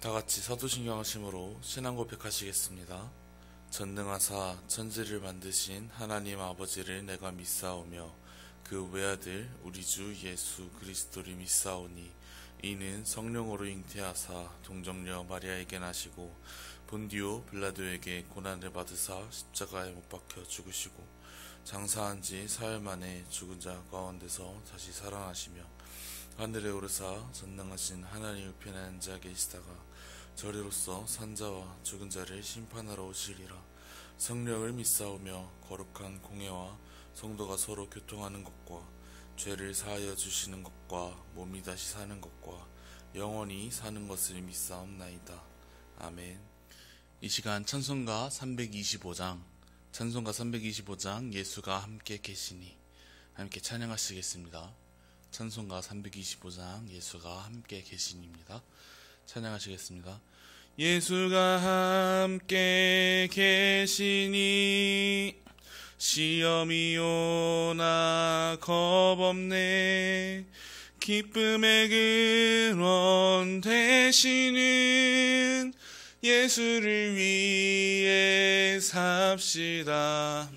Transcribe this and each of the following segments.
다같이 사도신경 하심으로 신앙 고백하시겠습니다. 전능하사 천지를 만드신 하나님 아버지를 내가 믿사오며 그 외아들 우리 주 예수 그리스도를 믿사오니 이는 성령으로 잉태하사 동정녀 마리아에게 나시고 본디오 빌라도에게 고난을 받으사 십자가에 못 박혀 죽으시고 장사한 지 사흘 만에 죽은 자 가운데서 다시 살아나시며 하늘에 오르사 전능하신 하나님 우편에 앉아 계시다가 저리로서 산자와 죽은 자를 심판하러 오시리라. 성령을 믿사오며 거룩한 공회와 성도가 서로 교통하는 것과 죄를 사하여 주시는 것과 몸이 다시 사는 것과 영원히 사는 것을 믿사옵나이다. 아멘. 이 시간 찬송가 325장 예수가 함께 계시니 함께 찬양하시겠습니다. 찬송가 325장 예수가 함께 계시니입니다. 찬양하시겠습니다. 예수가 함께 계시니 시험이 오나 겁없네. 기쁨의 근원 되시는 예수를 위해 삽시다.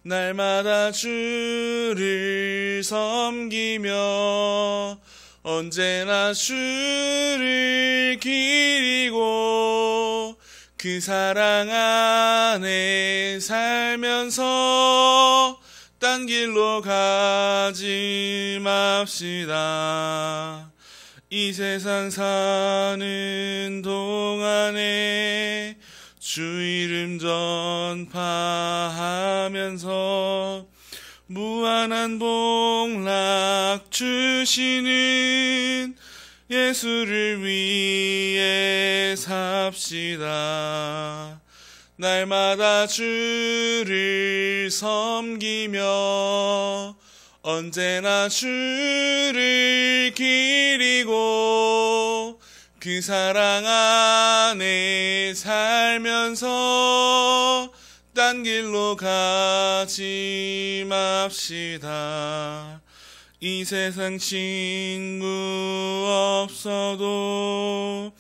날마다 주를 섬기며 언제나 주를 기리고 그 사랑 안에 살면서 딴 길로 가지 맙시다. 이 세상 사는 동안에 주 이름 전파하면서 무한한 복락 주시는 예수를 위해 삽시다. 날마다 주를 섬기며 언제나 주를 기리고 그 사랑 안에 살면서 딴 길로 가지 맙시다. 이 세상 친구 없어도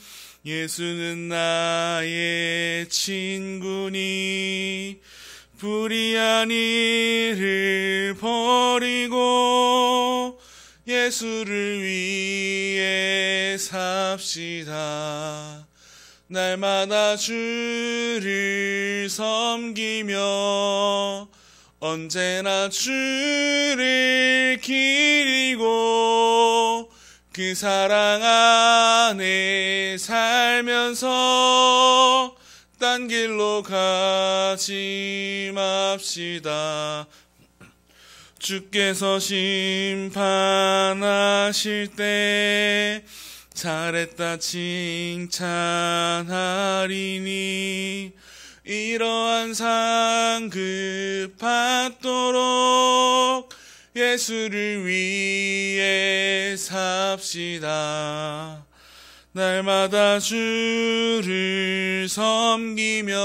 예수는 나의 친구니 불의한 일을 버리고 예수를 위해 삽시다. 날마다 주를 섬기며 언제나 주를 기리고 그 사랑 안에 살면서 딴 길로 가지 맙시다. 주께서 심판하실 때 잘했다 칭찬하리니 이러한 상급 받도록 예수를 위해 삽시다. 날마다 주를 섬기며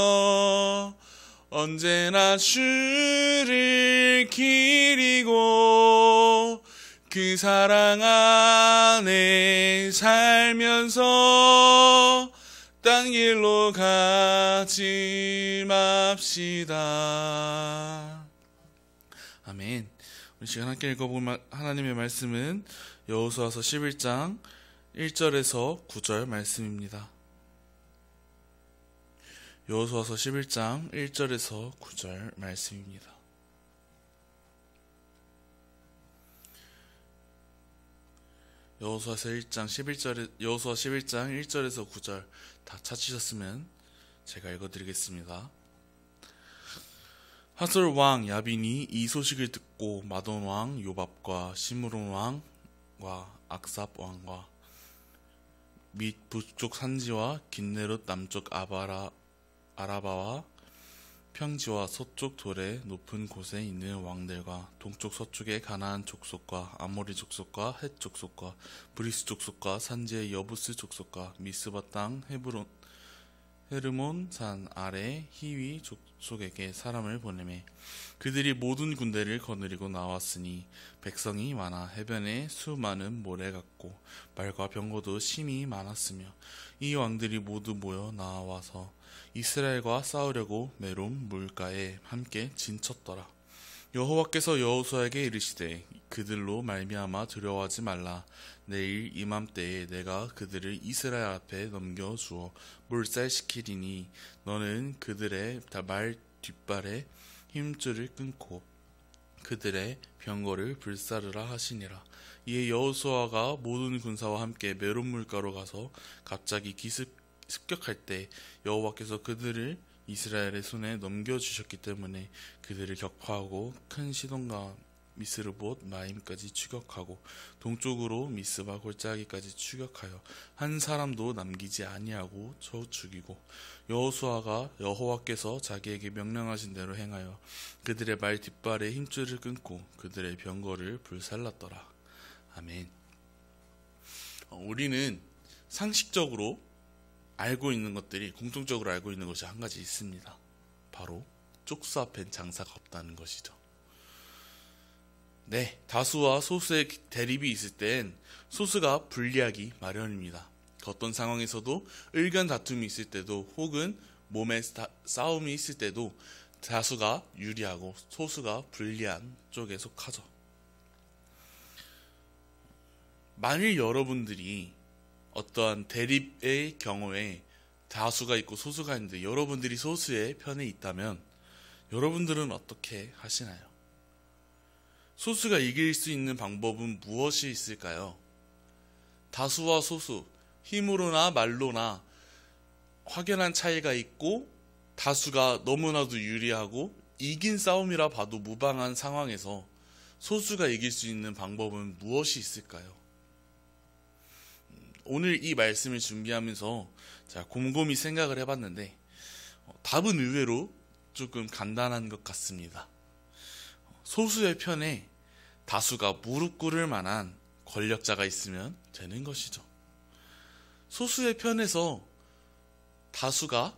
언제나 주를 기리고 그 사랑 안에 살면서 딴 길로 가지 맙시다. 아멘. 우리 시간 함께 읽어볼 하나님의 말씀은 여호수아서 11장 1절에서 9절 말씀입니다. 여호수아서 11장 1절에서 9절 말씀입니다. 여호수아 11장 1절에서 9절 다 찾으셨으면 제가 읽어드리겠습니다. 하솔 왕 야빈이 이 소식을 듣고 마돈 왕 요밥과 시므론 왕과 악삽 왕과 및 북쪽 산지와 긴네롯 남쪽 아라바와 평지와 서쪽 돌의 높은 곳에 있는 왕들과 동쪽 서쪽의 가나안 족속과 아모리 족속과 헷 족속과 브리스 족속과 산지의 여부스 족속과 미스바 땅 헤르몬 산 아래 히위 족속에게 사람을 보내매 그들이 모든 군대를 거느리고 나왔으니 백성이 많아 해변에 수많은 모래 같고 말과 병거도 심히 많았으며 이 왕들이 모두 모여 나와서 이스라엘과 싸우려고 메롬 물가에 함께 진쳤더라. 여호와께서 여호수아에게 이르시되 그들로 말미암아 두려워하지 말라. 내일 이맘때에 내가 그들을 이스라엘 앞에 넘겨주어 몰살시키리니 너는 그들의 말 뒷발에 힘줄을 끊고 그들의 병거를 불사르라 하시니라. 이에 여호수아가 모든 군사와 함께 메론 물가로 가서 갑자기 습격할 때 여호와께서 그들을 이스라엘의 손에 넘겨주셨기 때문에 그들을 격파하고 큰 시돈과 미스르봇 마임까지 추격하고 동쪽으로 미스바 골짜기까지 추격하여 한 사람도 남기지 아니하고 쳐 죽이고 여호수아가 여호와께서 자기에게 명령하신 대로 행하여 그들의 말 뒷발에 힘줄을 끊고 그들의 병거를 불살랐더라. 아멘. 우리는 상식적으로 알고 있는 것들이 공통적으로 알고 있는 것이 한 가지 있습니다. 바로 쪽수 앞엔 장사가 없다는 것이죠. 네, 다수와 소수의 대립이 있을 땐 소수가 불리하기 마련입니다. 어떤 상황에서도 의견 다툼이 있을 때도 혹은 몸의 싸움이 있을 때도 다수가 유리하고 소수가 불리한 쪽에 속하죠. 만일 여러분들이 어떠한 대립의 경우에 다수가 있고 소수가 있는데 여러분들이 소수의 편에 있다면 여러분들은 어떻게 하시나요? 소수가 이길 수 있는 방법은 무엇이 있을까요? 다수와 소수, 힘으로나 말로나 확연한 차이가 있고 다수가 너무나도 유리하고 이긴 싸움이라 봐도 무방한 상황에서 소수가 이길 수 있는 방법은 무엇이 있을까요? 오늘 이 말씀을 준비하면서 제가 곰곰이 생각을 해봤는데 답은 의외로 조금 간단한 것 같습니다. 소수의 편에 다수가 무릎 꿇을 만한 권력자가 있으면 되는 것이죠. 소수의 편에서 다수가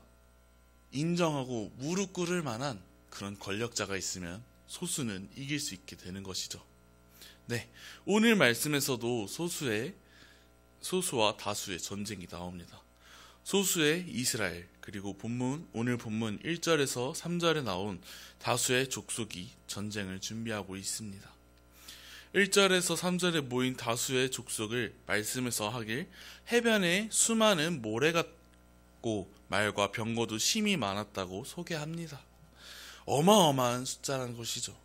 인정하고 무릎 꿇을 만한 그런 권력자가 있으면 소수는 이길 수 있게 되는 것이죠. 네, 오늘 말씀에서도 소수와 다수의 전쟁이 나옵니다. 소수의 이스라엘, 그리고 오늘 본문 1절에서 3절에 나온 다수의 족속이 전쟁을 준비하고 있습니다. 1절에서 3절에 모인 다수의 족속을 말씀에서 하길 해변에 수많은 모래 같고 말과 병거도 심히 많았다고 소개합니다. 어마어마한 숫자라는 것이죠.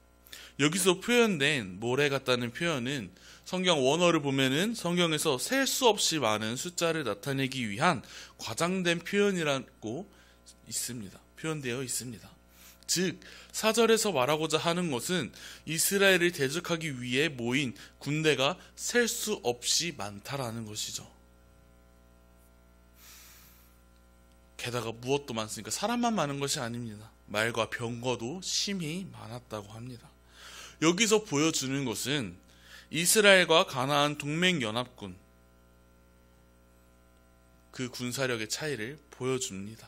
여기서 표현된 모래 같다는 표현은 성경 원어를 보면은 성경에서 셀 수 없이 많은 숫자를 나타내기 위한 과장된 표현이라고 표현되어 있습니다. 즉 4절에서 말하고자 하는 것은 이스라엘을 대적하기 위해 모인 군대가 셀 수 없이 많다라는 것이죠. 게다가 무엇도 많으니까 사람만 많은 것이 아닙니다. 말과 병거도 심히 많았다고 합니다. 여기서 보여주는 것은 이스라엘과 가나안 동맹연합군 그 군사력의 차이를 보여줍니다.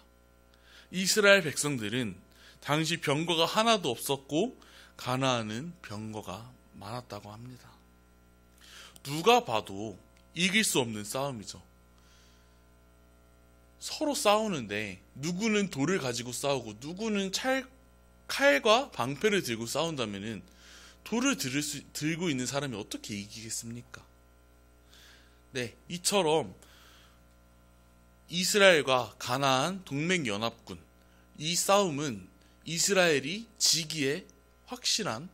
이스라엘 백성들은 당시 병거가 하나도 없었고 가나안은 병거가 많았다고 합니다. 누가 봐도 이길 수 없는 싸움이죠. 서로 싸우는데 누구는 돌을 가지고 싸우고 누구는 칼과 방패를 들고 싸운다면은 돌을 들고 있는 사람이 어떻게 이기겠습니까? 네, 이처럼 이스라엘과 가나안 동맹연합군 이 싸움은 이스라엘이 지기에 확실한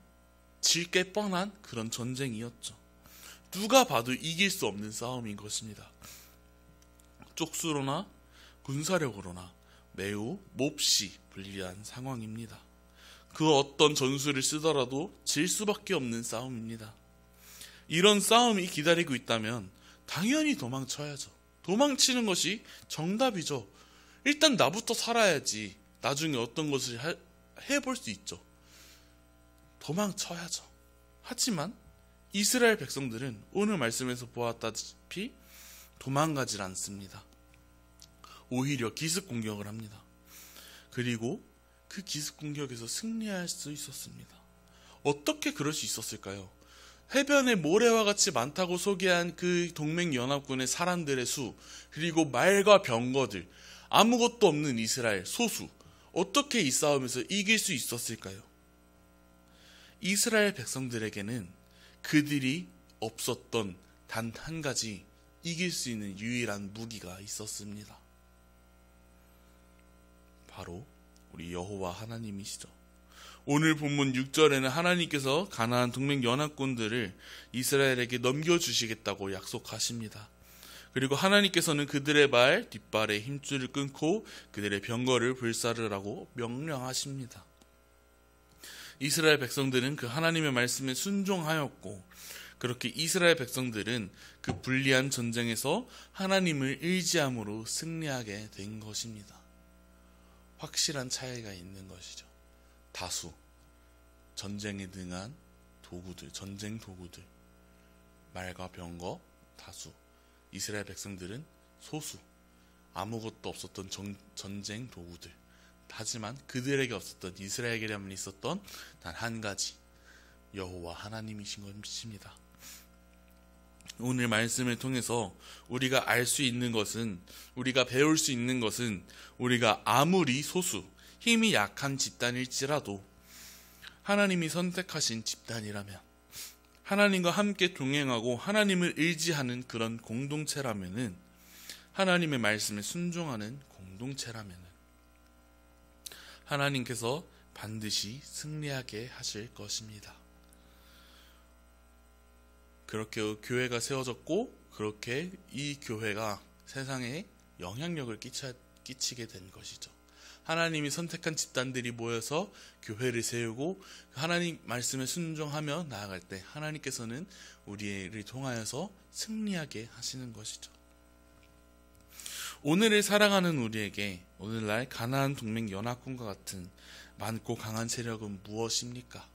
질게 뻔한 그런 전쟁이었죠. 누가 봐도 이길 수 없는 싸움인 것입니다. 쪽수로나 군사력으로나 매우 몹시 불리한 상황입니다. 그 어떤 전술을 쓰더라도 질 수밖에 없는 싸움입니다. 이런 싸움이 기다리고 있다면 당연히 도망쳐야죠. 도망치는 것이 정답이죠. 일단 나부터 살아야지 나중에 어떤 것을 해볼 수 있죠. 도망쳐야죠. 하지만 이스라엘 백성들은 오늘 말씀에서 보았다시피 도망가질 않습니다. 오히려 기습 공격을 합니다. 그리고 그 기습 공격에서 승리할 수 있었습니다. 어떻게 그럴 수 있었을까요? 해변에 모래와 같이 많다고 소개한 그 동맹연합군의 사람들의 수, 그리고 말과 병거들, 아무것도 없는 이스라엘 소수, 어떻게 이 싸움에서 이길 수 있었을까요? 이스라엘 백성들에게는 그들이 없었던 단 한 가지 이길 수 있는 유일한 무기가 있었습니다. 바로 우리 여호와 하나님이시죠. 오늘 본문 6절에는 하나님께서 가나안 동맹 연합군들을 이스라엘에게 넘겨주시겠다고 약속하십니다. 그리고 하나님께서는 그들의 뒷발에 힘줄을 끊고 그들의 병거를 불사르라고 명령하십니다. 이스라엘 백성들은 그 하나님의 말씀에 순종하였고, 그렇게 이스라엘 백성들은 그 불리한 전쟁에서 하나님을 의지함으로 승리하게 된 것입니다. 확실한 차이가 있는 것이죠. 다수, 전쟁에 능한 도구들, 전쟁 도구들, 말과 병거, 다수. 이스라엘 백성들은 소수, 아무것도 없었던 전쟁 도구들. 하지만 그들에게 없었던, 이스라엘에게만 있었던 단 한 가지, 여호와 하나님이신 것입니다. 오늘 말씀을 통해서 우리가 알 수 있는 것은, 우리가 배울 수 있는 것은, 우리가 아무리 소수, 힘이 약한 집단일지라도 하나님이 선택하신 집단이라면, 하나님과 함께 동행하고 하나님을 의지하는 그런 공동체라면은, 하나님의 말씀에 순종하는 공동체라면은 하나님께서 반드시 승리하게 하실 것입니다. 그렇게 교회가 세워졌고, 그렇게 이 교회가 세상에 영향력을 끼치게 된 것이죠. 하나님이 선택한 집단들이 모여서 교회를 세우고 하나님 말씀에 순종하며 나아갈 때 하나님께서는 우리를 통하여서 승리하게 하시는 것이죠. 오늘을 살아가는 우리에게 오늘날 가나안 동맹 연합군과 같은 많고 강한 세력은 무엇입니까?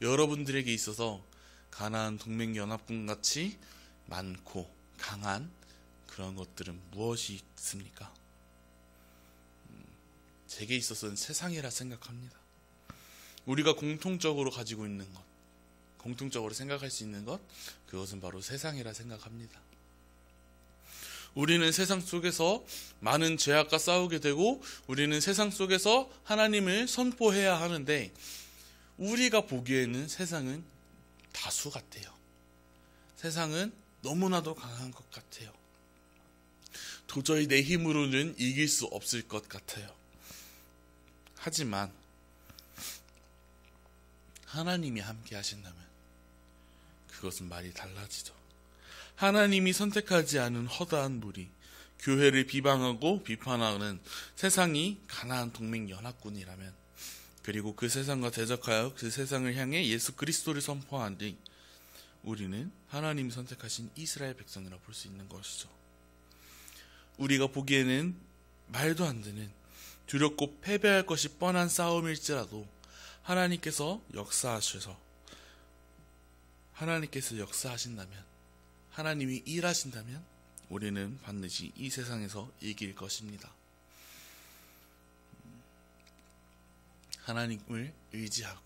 여러분들에게 있어서 가나안 동맹 연합군 같이 많고 강한 그런 것들은 무엇이 있습니까? 제게 있어서는 세상이라 생각합니다. 우리가 공통적으로 가지고 있는 것, 공통적으로 생각할 수 있는 것, 그것은 바로 세상이라 생각합니다. 우리는 세상 속에서 많은 죄악과 싸우게 되고, 우리는 세상 속에서 하나님을 선포해야 하는데, 우리가 보기에는 세상은 다수 같아요. 세상은 너무나도 강한 것 같아요. 도저히 내 힘으로는 이길 수 없을 것 같아요. 하지만 하나님이 함께 하신다면 그것은 말이 달라지죠. 하나님이 선택하지 않은 허다한 무리, 교회를 비방하고 비판하는 세상이 가나안 동맹 연합군이라면, 그리고 그 세상과 대적하여 그 세상을 향해 예수 그리스도를 선포하니 우리는 하나님이 선택하신 이스라엘 백성이라 볼 수 있는 것이죠. 우리가 보기에는 말도 안 되는 두렵고 패배할 것이 뻔한 싸움일지라도 하나님께서 역사하신다면, 하나님이 일하신다면 우리는 반드시 이 세상에서 이길 것입니다. 하나님을 의지하고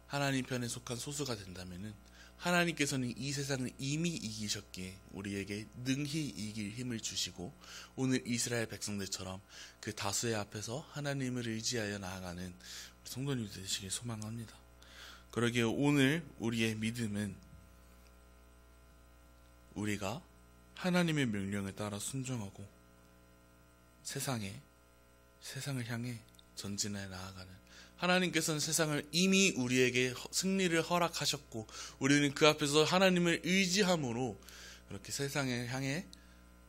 하나님 편에 속한 소수가 된다면 하나님께서는 이 세상을 이미 이기셨기에 우리에게 능히 이길 힘을 주시고, 오늘 이스라엘 백성들처럼 그 다수의 앞에서 하나님을 의지하여 나아가는 성도님들 되시길 소망합니다. 그러기에 오늘 우리의 믿음은 우리가 하나님의 명령에 따라 순종하고 세상을 향해 전진해 나아가는, 하나님께서는 세상을 이미 우리에게 승리를 허락하셨고 우리는 그 앞에서 하나님을 의지함으로 그렇게 세상을 향해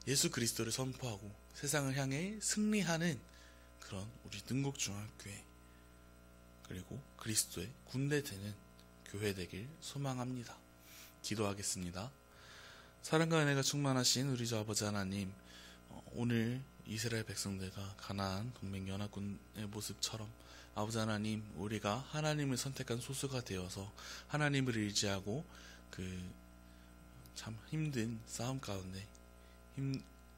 예수 그리스도를 선포하고 세상을 향해 승리하는 그런 우리 능곡중앙교회, 그리고 그리스도의 군대 되는 교회 되길 소망합니다. 기도하겠습니다. 사랑과 은혜가 충만하신 우리 주 아버지 하나님, 오늘 이스라엘 백성들과 가나안 동맹 연합군의 모습처럼 아버지 하나님, 우리가 하나님을 선택한 소수가 되어서 하나님을 의지하고 그 참 힘든 싸움 가운데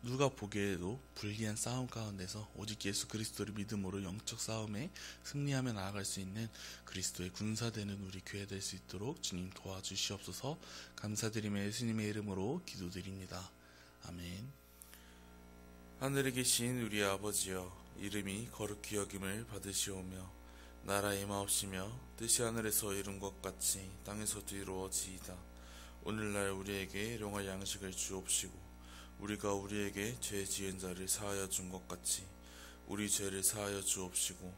누가 보기에도 불리한 싸움 가운데서 오직 예수 그리스도를 믿음으로 영적 싸움에 승리하며 나아갈 수 있는 그리스도의 군사되는 우리 교회 될 수 있도록 주님 도와주시옵소서. 감사드리며 예수님의 이름으로 기도드립니다. 아멘. 하늘에 계신 우리 아버지여, 이름이 거룩히 여김을 받으시오며 나라의 임하옵시며 뜻이 하늘에서 이룬 것 같이 땅에서도 이루어지이다. 오늘날 우리에게 일용할 양식을 주옵시고 우리가 우리에게 죄 지은 자를 사하여 준 것 같이 우리 죄를 사하여 주옵시고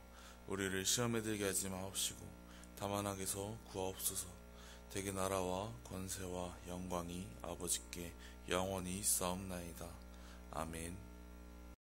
우리를 시험에 들게 하지 마옵시고 다만 악에서 구하옵소서. 대개 나라와 권세와 영광이 아버지께 영원히 있사옵나이다. 아멘.